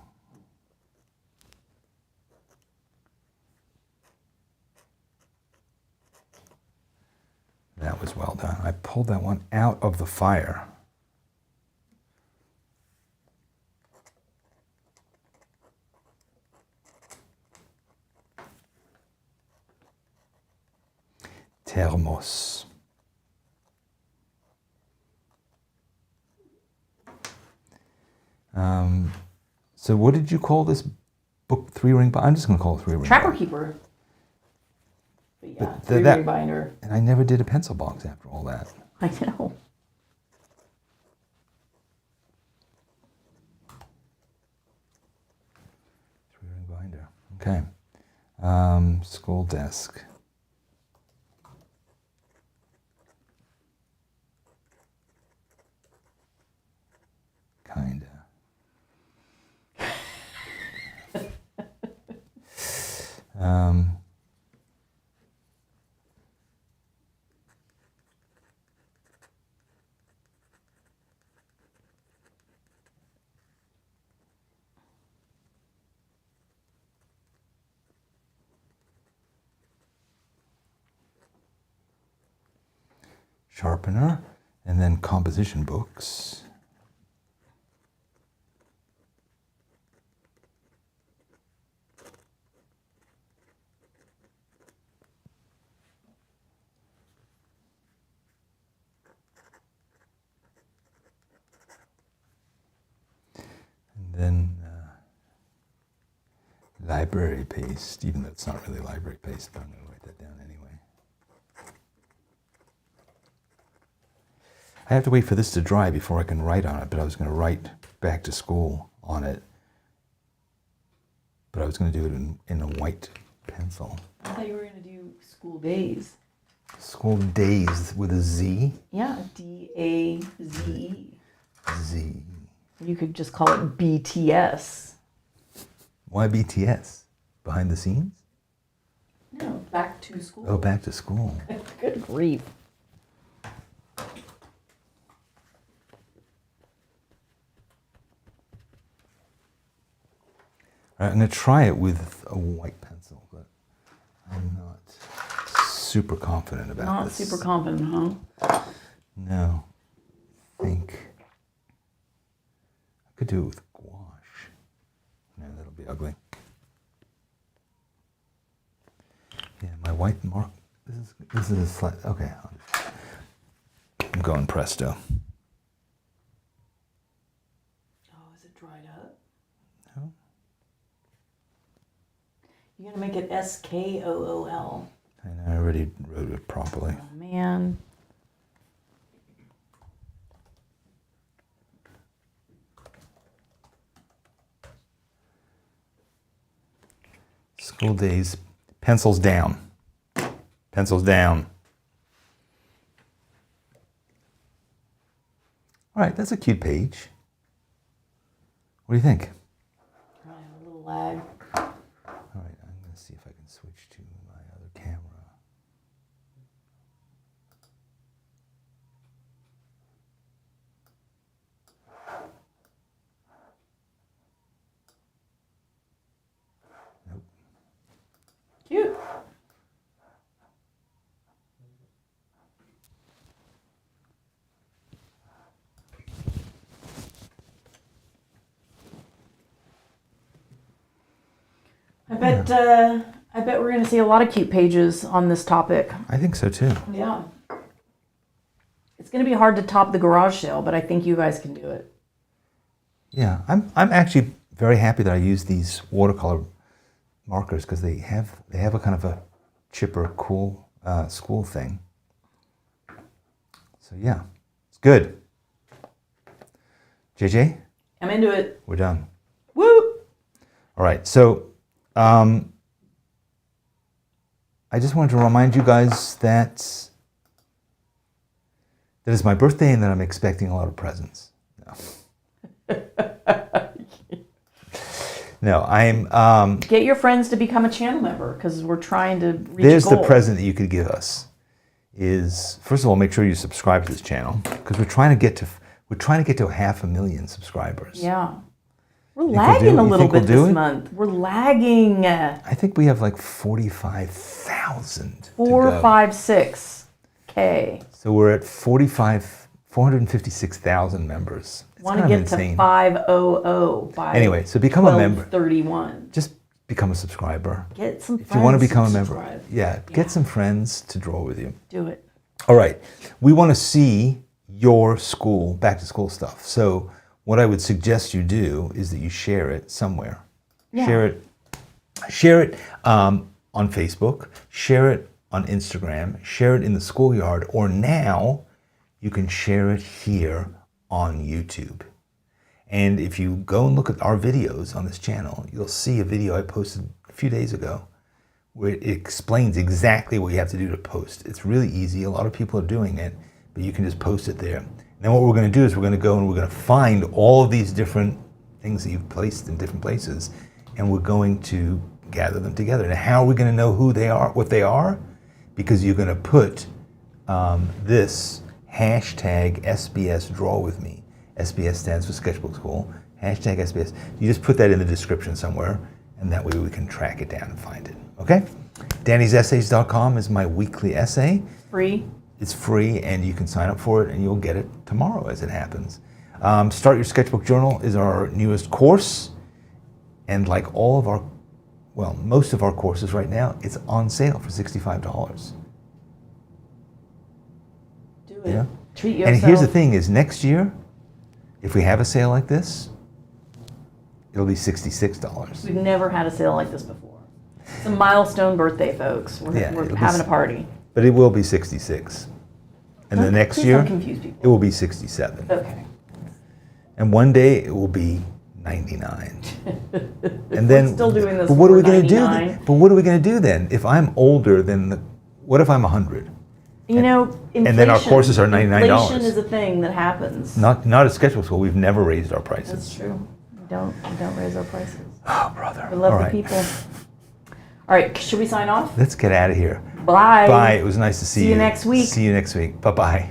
That was well done. I pulled that one out of the fire. Thermos. So what did you call this book? 3-ring binder? I'm just going to call it 3-ring Trapper binder. Keeper. But yeah, But three-ring binder. And I never did a pencil box after all that. I know. Three-ring binder. Okay. School desk. Kinda. um, Sharpener, and then composition books. And then library paste, even though it's not really library paste, but I'm going to write that down anyway. I have to wait for this to dry before I can write on it, but I was going to write back to school on it. But I was going to do it in a white pencil. I thought you were going to do school days. School days with a Z. Yeah, DAZE. Z. You could just call it BTS. Why BTS? Behind the scenes? No, back to school. Oh, back to school. Good grief. All right, I'm going to try it with a white pencil, but I'm not super confident about Not this. super confident, huh? No. I think I could do it with gouache. No, that'll be ugly. Yeah, my white mark. This is a slight. Okay, I'm going presto. Oh, is it dried up? No. You're gonna make it SKOOL. I know, I already wrote it properly. Oh man. School days. Pencils down. Pencils down. All right, that's a cute page. What do you think? Right, a little lag. All right, I'm going to see if I can switch to my other camera. Nope. Cute. I bet we're going to see a lot of cute pages on this topic. I think so too. Yeah. It's going to be hard to top the garage sale, but I think you guys can do it. Yeah, I'm actually very happy that I use these watercolor markers because they have a kind of a chipper, cool school thing. So yeah, it's good. JJ, I'm into it. we're done. Woo! All right, so I just wanted to remind you guys that it's my birthday and that I'm expecting a lot of presents. No, no, I'm. Get your friends to become a channel member because we're trying to reach There's a goal. the present that you could give us. Is first of all, make sure you subscribe to this channel because we're trying to get to 500,000 subscribers. Yeah. We're we'll do lagging it? a You little think we'll bit do this it? month. We're lagging. I think we have like 45,000. 4, 5, 6 K. So we're at 456,000 members. It's Want to kind of get to insane. 500 by Anyway, so become a member. 31. Just become a subscriber. Get some friends. If you want to become a to member, subscribe. yeah, get some friends to draw with you. Do it. All right, we want to see your school, back to school stuff. So what I would suggest you do is that you share it somewhere. Yeah. Share it on Facebook, share it on Instagram, share it in the schoolyard, or now you can share it here on YouTube. And if you go and look at our videos on this channel, you'll see a video I posted a few days ago where it explains exactly what you have to do to post. It's really easy. A lot of people are doing it, but you can just post it there. And then what we're going to do is we're going to go and we're going to find all of these different things that you've placed in different places, and we're going to gather them together. Now, how are we going to know who they are, what they are? Because you're going to put this hashtag SBS Draw With Me. SBS stands for Sketchbook School. Hashtag SBS. You just put that in the description somewhere, and that way we can track it down and find it. Okay? Danny'sEssays.com is my weekly essay. Free. It's free, and you can sign up for it, and you'll get it tomorrow as it happens. Start Your Sketchbook Journal is our newest course, and like all of our, well, most of our courses right now, it's on sale for $65. Do it. Yeah. Treat yourself. And here's the thing: is next year, if we have a sale like this, it'll be $66. We've never had a sale like this before. It's a milestone birthday, folks. We're it'll be having a party. But it will be 66, and the next Please year don't confuse people. it will be 67, Okay. and one day it will be 99. And then, still doing this but what are we for going to do? 99? But what are we going to do then? If I'm older than what if I'm 100? You know, inflation, and then our courses are $99. Inflation is a thing that happens. Not at Sketchbook School. We've never raised our prices. That's true. We don't raise our prices. Oh, brother. We love All the right. people. All right, should we sign off? Let's get out of here. Bye. Bye. It was nice to see you. See you next week. See you next week. Bye-bye.